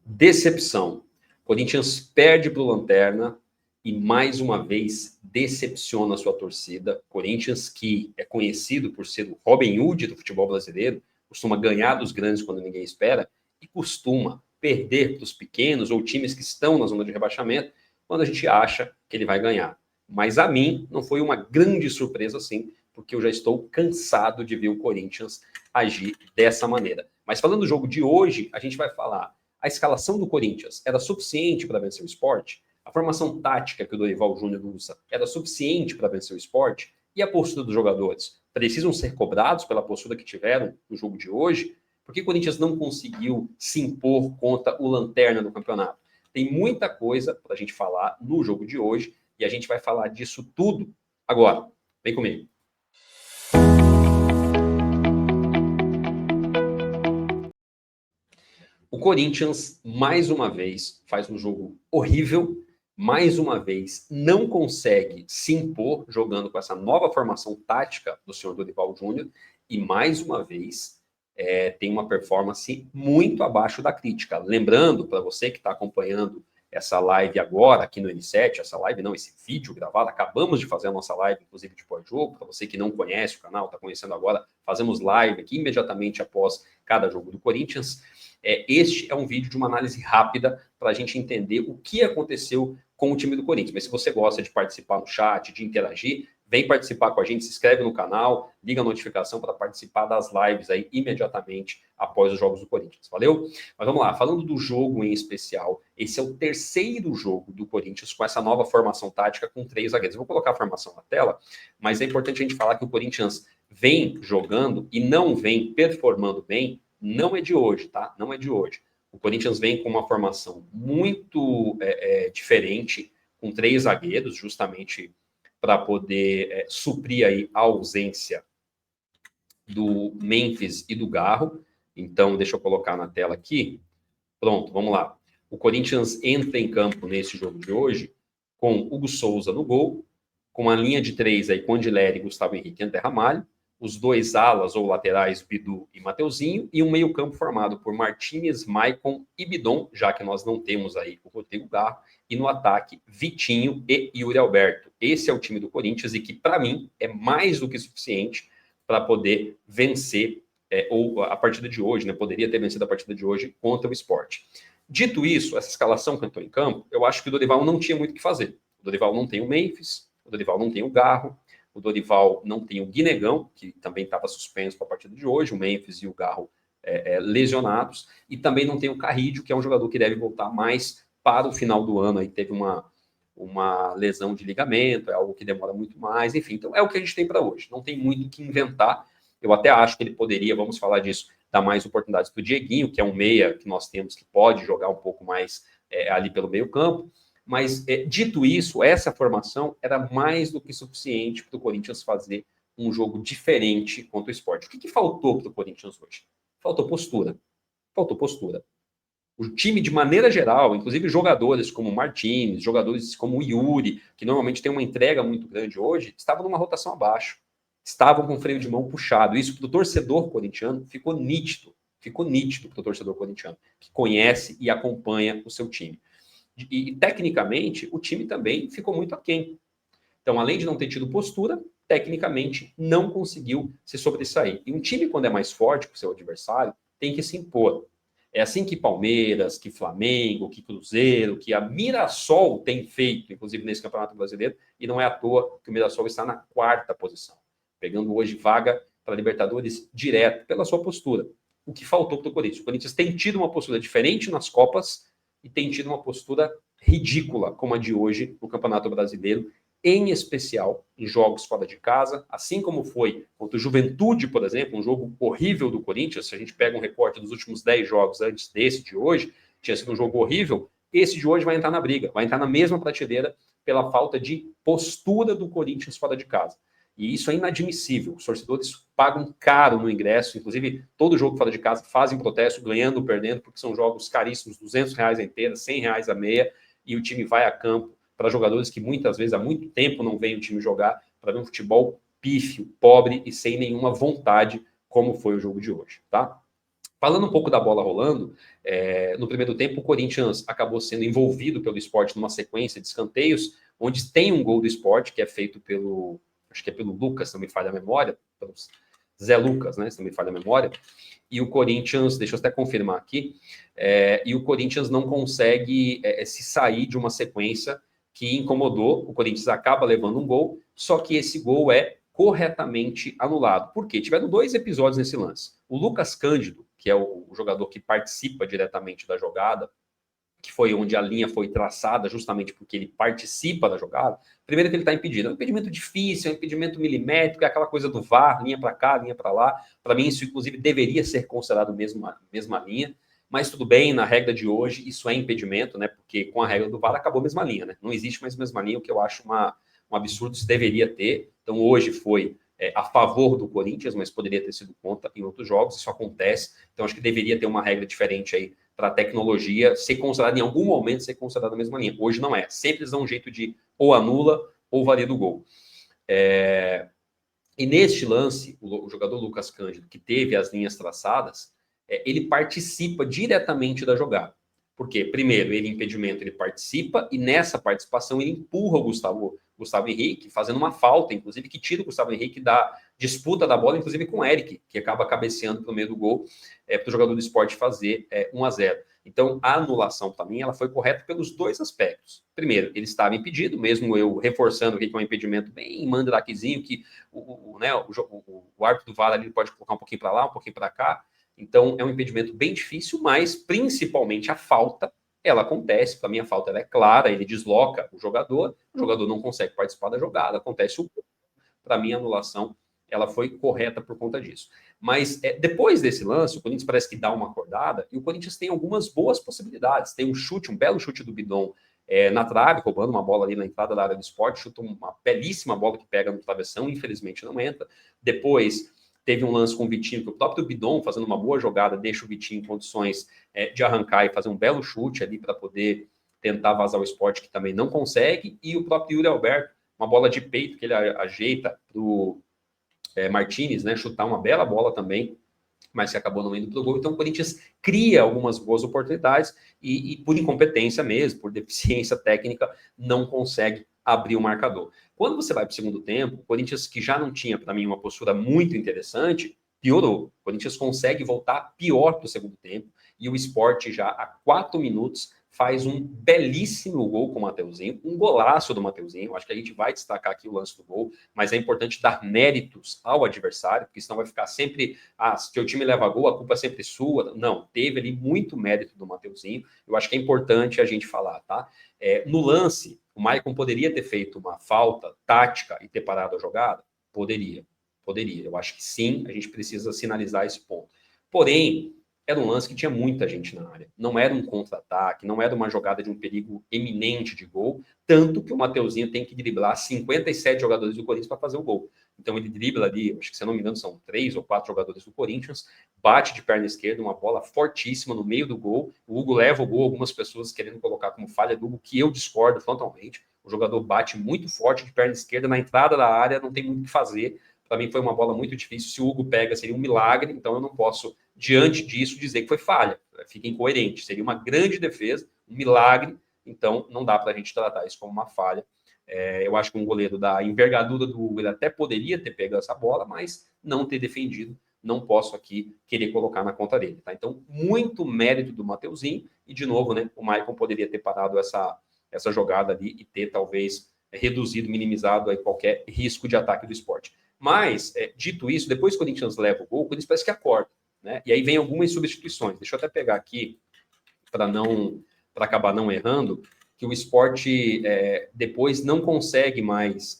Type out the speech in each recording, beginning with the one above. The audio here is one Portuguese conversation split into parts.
Decepção. Corinthians perde para o Lanterna e, mais uma vez, decepciona a sua torcida. Corinthians, que é conhecido por ser o Robin Hood do futebol brasileiro, costuma ganhar dos grandes quando ninguém espera e costuma perder para os pequenos ou times que estão na zona de rebaixamento quando a gente acha que ele vai ganhar. Mas a mim não foi uma grande surpresa assim, porque eu já estou cansado de ver o Corinthians agir dessa maneira. Mas falando do jogo de hoje, a gente vai falar: a escalação do Corinthians era suficiente para vencer o Sport? A formação tática que o Dorival Júnior usa era suficiente para vencer o Sport? E a postura dos jogadores? Precisam ser cobrados pela postura que tiveram no jogo de hoje? Por que o Corinthians não conseguiu se impor contra o Lanterna no campeonato? Tem muita coisa para a gente falar no jogo de hoje e a gente vai falar disso tudo agora. Vem comigo. O Corinthians, mais uma vez, faz um jogo horrível, mais uma vez, não consegue se impor jogando com essa nova formação tática do senhor Dorival Júnior e, mais uma vez, tem uma performance muito abaixo da crítica. Lembrando, para você que está acompanhando essa live agora aqui no N7, essa live não, esse vídeo gravado, acabamos de fazer a nossa live, inclusive de pós-jogo, para você que não conhece o canal, está conhecendo agora, fazemos live aqui imediatamente após cada jogo do Corinthians. Este é um vídeo de uma análise rápida para a gente entender o que aconteceu com o time do Corinthians. Mas se você gosta de participar no chat, de interagir, vem participar com a gente, se inscreve no canal, liga a notificação para participar das lives aí imediatamente após os jogos do Corinthians. Valeu? Mas vamos lá, falando do jogo em especial, esse é o terceiro jogo do Corinthians com essa nova formação tática com 3 zagueiros. Eu vou colocar a formação na tela, mas é importante a gente falar que o Corinthians vem jogando e não vem performando bem. Não é de hoje, tá? Não é de hoje. O Corinthians vem com uma formação muito diferente, com 3 zagueiros, justamente para poder suprir aí a ausência do Memphis e do Garro. Então, deixa eu colocar na tela aqui. Pronto, vamos lá. O Corinthians entra em campo nesse jogo de hoje com Hugo Souza no gol, com a linha de 3 aí, com Andileri, Gustavo Henrique e André Ramalho, os 2 alas ou laterais, Bidu e Mateuzinho, e um meio-campo formado por Martínez, Maicon e Bidon, já que nós não temos aí o Rodrigo Garro, e no ataque, Vitinho e Yuri Alberto. Esse é o time do Corinthians e que, para mim, é mais do que suficiente para poder vencer ou a partida de hoje, né? Poderia ter vencido a partida de hoje contra o Sport. Dito isso, essa escalação que entrou em campo, eu acho que o Dorival não tinha muito o que fazer. O Dorival não tem o Memphis, o Dorival não tem o Garro, o Dorival não tem o Guinegão, que também estava suspenso para a partida de hoje, o Memphis e o Garro lesionados, e também não tem o Carrídio, que é um jogador que deve voltar mais para o final do ano, aí teve uma lesão de ligamento, é algo que demora muito mais, enfim, então é o que a gente tem para hoje, não tem muito o que inventar. Eu até acho que ele poderia, vamos falar disso, dar mais oportunidades para o Dieguinho, que é um meia que nós temos que pode jogar um pouco mais ali pelo meio campo. Mas, dito isso, essa formação era mais do que suficiente para o Corinthians fazer um jogo diferente contra o Sport. O que faltou para o Corinthians hoje? Faltou postura. Faltou postura. O time, de maneira geral, inclusive jogadores como o Martins, jogadores como o Yuri, que normalmente tem uma entrega muito grande hoje, estavam numa rotação abaixo. Estavam com o freio de mão puxado. Isso para o torcedor corintiano ficou nítido. Ficou nítido para o torcedor corintiano, que conhece e acompanha o seu time. E tecnicamente, o time também ficou muito aquém. Então, além de não ter tido postura, tecnicamente não conseguiu se sobressair. E um time, quando é mais forte que o seu adversário, tem que se impor. É assim que Palmeiras, que Flamengo, que Cruzeiro, que a Mirassol tem feito, inclusive nesse Campeonato Brasileiro, e não é à toa que o Mirassol está na 4ª posição, pegando hoje vaga para a Libertadores direto pela sua postura. O que faltou para o Corinthians? O Corinthians tem tido uma postura diferente nas Copas e tem tido uma postura ridícula, como a de hoje no Campeonato Brasileiro, em especial em jogos fora de casa, assim como foi contra o Juventude, por exemplo, um jogo horrível do Corinthians. Se a gente pega um recorte dos últimos 10 jogos antes desse de hoje, tinha sido um jogo horrível. Esse de hoje vai entrar na briga, vai entrar na mesma prateleira pela falta de postura do Corinthians fora de casa. E isso é inadmissível. Os torcedores pagam caro no ingresso, inclusive todo jogo fora de casa fazem protesto, ganhando ou perdendo, porque são jogos caríssimos, R$200 a inteira, R$100 a meia, e o time vai a campo para jogadores que muitas vezes há muito tempo não veem o time jogar, para ver um futebol pífio, pobre e sem nenhuma vontade, como foi o jogo de hoje, tá? Falando um pouco da bola rolando, no primeiro tempo o Corinthians acabou sendo envolvido pelo Sport numa sequência de escanteios, onde tem um gol do Sport, que é feito pelo, acho que é pelo Lucas, se não me falha a memória, pelo Zé Lucas, né, se não me falha a memória, e o Corinthians, deixa eu até confirmar aqui, e o Corinthians não consegue se sair de uma sequência que incomodou, o Corinthians acaba levando um gol, só que esse gol é corretamente anulado. Por quê? Tiveram 2 episódios nesse lance. O Lucas Cândido, que é o jogador que participa diretamente da jogada, que foi onde a linha foi traçada justamente porque ele participa da jogada, primeiro que ele está impedido. É um impedimento difícil, é um impedimento milimétrico, é aquela coisa do VAR, linha para cá, linha para lá. Para mim, isso, inclusive, deveria ser considerado mesma linha, mas tudo bem, na regra de hoje, isso é impedimento, né? Porque com a regra do VAR acabou a mesma linha, né? Não existe mais mesma linha, o que eu acho um absurdo, isso deveria ter. Então, hoje foi a favor do Corinthians, mas poderia ter sido contra em outros jogos, isso acontece. Então, acho que deveria ter uma regra diferente aí para a tecnologia ser considerada, em algum momento, ser considerada a mesma linha. Hoje não é. Sempre eles dão um jeito de ou anula ou varia do gol. E neste lance, o jogador Lucas Cândido, que teve as linhas traçadas, ele participa diretamente da jogada. Por quê? Primeiro, ele impedimento, ele participa, e nessa participação ele empurra o Gustavo Henrique, fazendo uma falta, inclusive, que tira o Gustavo Henrique da disputa da bola, inclusive com o Eric, que acaba cabeceando para o meio do gol, para o jogador do Sport fazer 1-0. Então, a anulação, para mim, ela foi correta pelos 2 aspectos. Primeiro, ele estava impedido, mesmo eu reforçando que é um impedimento bem mandrakezinho, que o árbitro do VAR ali pode colocar um pouquinho para lá, um pouquinho para cá. Então, é um impedimento bem difícil, mas principalmente a falta, ela acontece. Para mim, a falta ela é clara, ele desloca o jogador não consegue participar da jogada, acontece o gol. Para mim, a anulação ela foi correta por conta disso. Mas depois desse lance, o Corinthians parece que dá uma acordada e o Corinthians tem algumas boas possibilidades. Tem um belo chute do Bidon na trave, roubando uma bola ali na entrada da área do Sport, chuta uma belíssima bola que pega no travessão, infelizmente não entra. Depois teve um lance com o Vitinho, que o próprio Bidon, fazendo uma boa jogada, deixa o Vitinho em condições de arrancar e fazer um belo chute ali para poder tentar vazar o Sport, que também não consegue. E o próprio Yuri Alberto, uma bola de peito que ele ajeita para o Martinez, né, chutar uma bela bola também, mas que acabou não indo para o gol. Então o Corinthians cria algumas boas oportunidades e por incompetência mesmo, por deficiência técnica, não consegue abrir o marcador. Quando você vai para o segundo tempo, o Corinthians, que já não tinha, para mim, uma postura muito interessante, piorou. O Corinthians consegue voltar pior para o segundo tempo e o Sport já há 4 minutos faz um belíssimo gol com o Mateuzinho, um golaço do Mateuzinho. Acho que a gente vai destacar aqui o lance do gol, mas é importante dar méritos ao adversário, porque senão vai ficar sempre, se teu time leva gol, a culpa é sempre sua. Não, teve ali muito mérito do Mateuzinho. Eu acho que é importante a gente falar, tá? No lance, o Maicon poderia ter feito uma falta tática e ter parado a jogada? Poderia. Eu acho que sim, a gente precisa sinalizar esse ponto. Porém, era um lance que tinha muita gente na área. Não era um contra-ataque, não era uma jogada de um perigo eminente de gol, tanto que o Mateuzinho tem que driblar 57 jogadores do Corinthians para fazer o gol. Então ele dribla ali, acho que se eu não me engano são 3 ou 4 jogadores do Corinthians, bate de perna esquerda, uma bola fortíssima no meio do gol. O Hugo leva o gol, algumas pessoas querendo colocar como falha do Hugo, que eu discordo frontalmente. O jogador bate muito forte de perna esquerda na entrada da área, não tem muito o que fazer. Para mim foi uma bola muito difícil. Se o Hugo pega, seria um milagre, então eu não posso, diante disso, dizer que foi falha. Fica incoerente. Seria uma grande defesa, um milagre, então não dá para a gente tratar isso como uma falha. Eu acho que um goleiro da envergadura do Hugo, ele até poderia ter pego essa bola, mas não ter defendido, não posso aqui querer colocar na conta dele. Tá? Então, muito mérito do Mateuzinho, e de novo, né, o Maicon poderia ter parado essa jogada ali e ter talvez reduzido, minimizado aí qualquer risco de ataque do Sport. Mas, dito isso, depois que o Corinthians leva o gol, o Corinthians parece que acorda. Né? E aí vem algumas substituições. Deixa eu até pegar aqui, para acabar não errando, que o Sport depois não consegue mais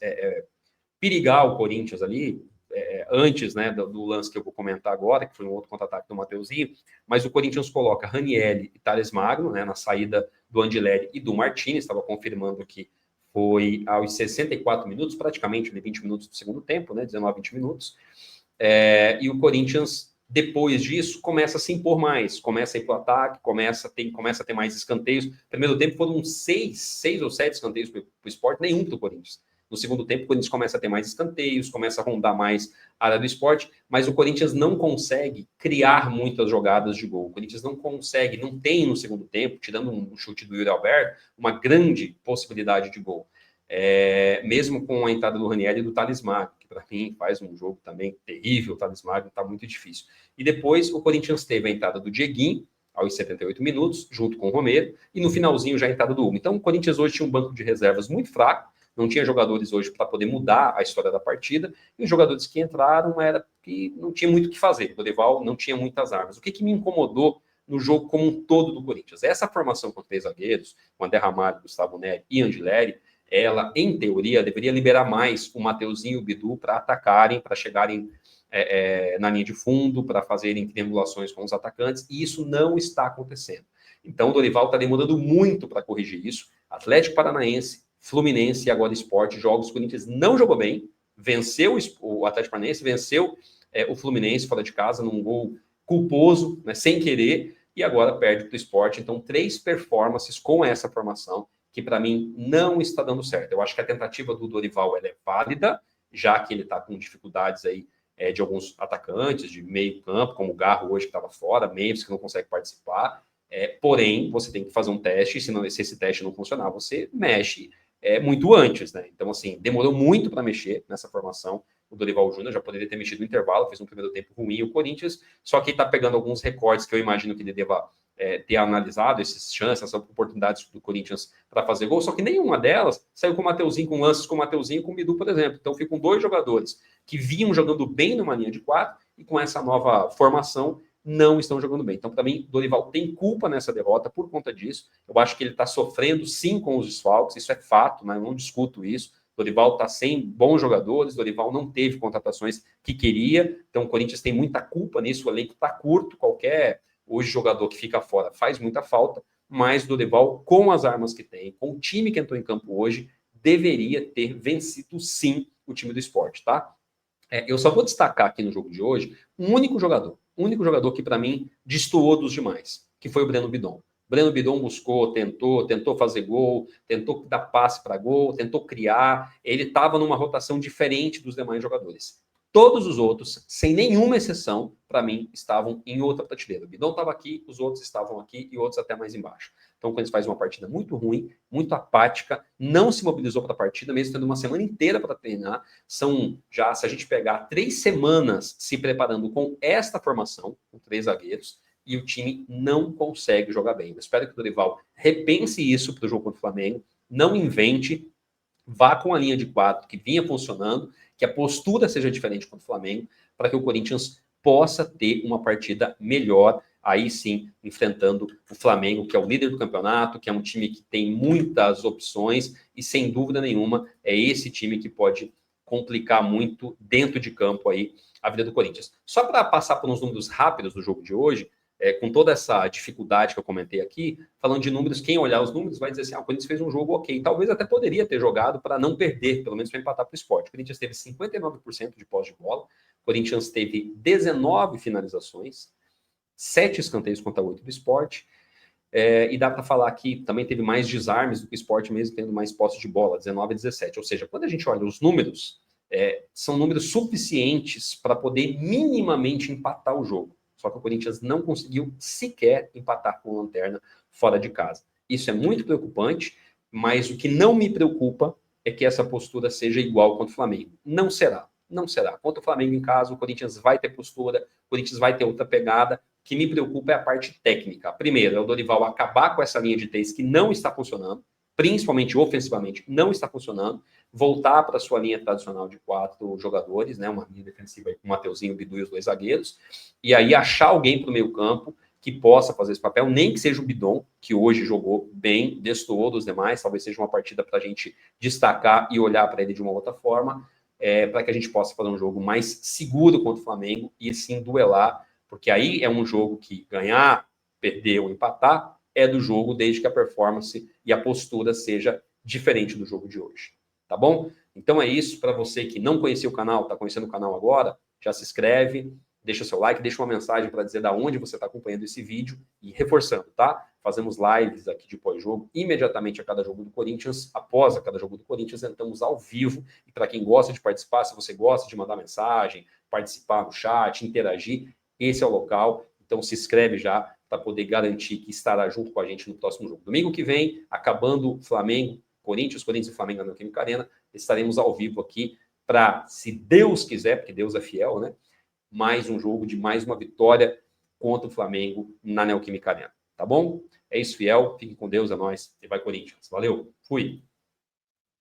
perigar o Corinthians ali, antes, né, do lance que eu vou comentar agora, que foi um outro contra-ataque do Mateuzinho, mas o Corinthians coloca Ranieri e Thales Magno, né, na saída do Andileri e do Martinez, estava confirmando que foi aos 64 minutos, praticamente 20 minutos do segundo tempo, né, 19, 20 minutos, e o Corinthians, depois disso, começa a se impor mais, começa a ir para o ataque, começa a ter mais escanteios. Primeiro tempo foram 6 ou 7 escanteios para o Sport, nenhum para o Corinthians. No segundo tempo, o Corinthians começa a ter mais escanteios, começa a rondar mais a área do Sport, mas o Corinthians não consegue criar muitas jogadas de gol. O Corinthians não consegue, não tem no segundo tempo, tirando um chute do Yuri Alberto, uma grande possibilidade de gol. Mesmo com a entrada do Ranieri e do Thales Magno, que para mim faz um jogo também terrível, o Thales Magno está muito difícil. E depois o Corinthians teve a entrada do Dieguinho, aos 78 minutos, junto com o Romero, e no finalzinho já a entrada do Hugo. Então o Corinthians hoje tinha um banco de reservas muito fraco, não tinha jogadores hoje para poder mudar a história da partida, e os jogadores que entraram era que não tinha muito o que fazer. O Dorival não tinha muitas armas. O que me incomodou no jogo como um todo do Corinthians? Essa formação com 3 zagueiros, com André Ramalho, Gustavo Neri e Angileri, ela, em teoria, deveria liberar mais o Mateuzinho e o Bidu para atacarem, para chegarem na linha de fundo, para fazerem triangulações com os atacantes, e isso não está acontecendo. Então, o Dorival está demorando muito para corrigir isso. Atlético Paranaense, Fluminense e agora Sport, jogos que o Corinthians não jogou bem, venceu o Atlético Paranaense, venceu o Fluminense fora de casa num gol culposo, né, sem querer, e agora perde para o Sport. Então, 3 performances com essa formação que para mim não está dando certo. Eu acho que a tentativa do Dorival é válida, já que ele está com dificuldades aí de alguns atacantes de meio campo, como o Garro hoje que estava fora, Memphis que não consegue participar. Porém, você tem que fazer um teste, se esse teste não funcionar, você mexe muito antes, né? Então, assim, demorou muito para mexer nessa formação. O Dorival Júnior já poderia ter mexido no intervalo, fez um primeiro tempo ruim o Corinthians, só que está pegando alguns recortes que eu imagino que ele deva ter analisado essas chances, essas oportunidades do Corinthians para fazer gol, só que nenhuma delas saiu com o Mateuzinho, com lances com o Mateuzinho e com o Bidu, por exemplo. Então ficam 2 jogadores que vinham jogando bem numa linha de 4 e com essa nova formação não estão jogando bem. Então, para mim, Dorival tem culpa nessa derrota por conta disso. Eu acho que ele está sofrendo sim com os desfalques, isso é fato, né? Eu não discuto isso. Dorival está sem bons jogadores, Dorival não teve contratações que queria, então o Corinthians tem muita culpa nisso, o elenco está curto, qualquer hoje jogador que fica fora faz muita falta, mas o Dorival, com as armas que tem, com o time que entrou em campo hoje, deveria ter vencido sim o time do Sport, tá? Eu só vou destacar aqui no jogo de hoje um único jogador que para mim destoou dos demais, que foi o Breno Bidon. Breno Bidon buscou, tentou fazer gol, tentou dar passe para gol, tentou criar. Ele estava numa rotação diferente dos demais jogadores. Todos os outros, sem nenhuma exceção, para mim, estavam em outra prateleira. O Bidon estava aqui, os outros estavam aqui e outros até mais embaixo. Então, o Corinthians faz uma partida muito ruim, muito apática, não se mobilizou para a partida, mesmo tendo uma semana inteira para treinar. São já, se a gente pegar 3 semanas se preparando com esta formação, com 3 zagueiros, e o time não consegue jogar bem. Eu espero que o Dorival repense isso para o jogo contra o Flamengo, não invente, vá com a linha de 4 que vinha funcionando, que a postura seja diferente contra o Flamengo, para que o Corinthians possa ter uma partida melhor, aí sim, enfrentando o Flamengo, que é o líder do campeonato, que é um time que tem muitas opções, e sem dúvida nenhuma, é esse time que pode complicar muito dentro de campo aí a vida do Corinthians. Só para passar por uns números rápidos do jogo de hoje, com toda essa dificuldade que eu comentei aqui, falando de números, quem olhar os números vai dizer assim, o Corinthians fez um jogo ok, talvez até poderia ter jogado para não perder, pelo menos para empatar para o Sport. O Corinthians teve 59% de posse de bola, o Corinthians teve 19 finalizações, 7 escanteios contra 8 do Sport, e dá para falar que também teve mais desarmes do que o Sport, mesmo tendo mais posse de bola, 19 a 17. Ou seja, quando a gente olha os números, são números suficientes para poder minimamente empatar o jogo. Só que o Corinthians não conseguiu sequer empatar com a Lanterna fora de casa. Isso é muito preocupante, mas o que não me preocupa é que essa postura seja igual contra o Flamengo. Não será. Não será. Contra o Flamengo em casa, o Corinthians vai ter postura, o Corinthians vai ter outra pegada. O que me preocupa é a parte técnica. Primeiro, é o Dorival acabar com essa linha de 3 que não está funcionando, principalmente ofensivamente, não está funcionando, voltar para a sua linha tradicional de 4 jogadores, né, uma linha defensiva com o Mateuzinho, o Bidu e os 2 zagueiros, e aí achar alguém para o meio campo que possa fazer esse papel, nem que seja o Bidon, que hoje jogou bem, destoou dos demais, talvez seja uma partida para a gente destacar e olhar para ele de uma outra forma, para que a gente possa fazer um jogo mais seguro contra o Flamengo e sim duelar, porque aí é um jogo que ganhar, perder ou empatar é do jogo desde que a performance e a postura seja diferente do jogo de hoje, tá bom? Então é isso, para você que não conhecia o canal, está conhecendo o canal agora, já se inscreve, deixa seu like, deixa uma mensagem para dizer da onde você está acompanhando esse vídeo e reforçando, tá? fazemos lives aqui de pós-jogo, imediatamente a cada jogo do Corinthians, após a cada jogo do Corinthians, entramos ao vivo. E para quem gosta de participar, se você gosta de mandar mensagem, participar no chat, interagir, esse é o local. Então se inscreve já para poder garantir que estará junto com a gente no próximo jogo. Domingo que vem, acabando Flamengo, Corinthians e Flamengo na Neoquímica Arena, estaremos ao vivo aqui para, se Deus quiser, porque Deus é fiel, né? Mais um jogo de mais uma vitória contra o Flamengo na Neoquímica Arena. Tá bom? É isso, fiel. Fique com Deus, é nóis. E vai, Corinthians. Valeu. Fui.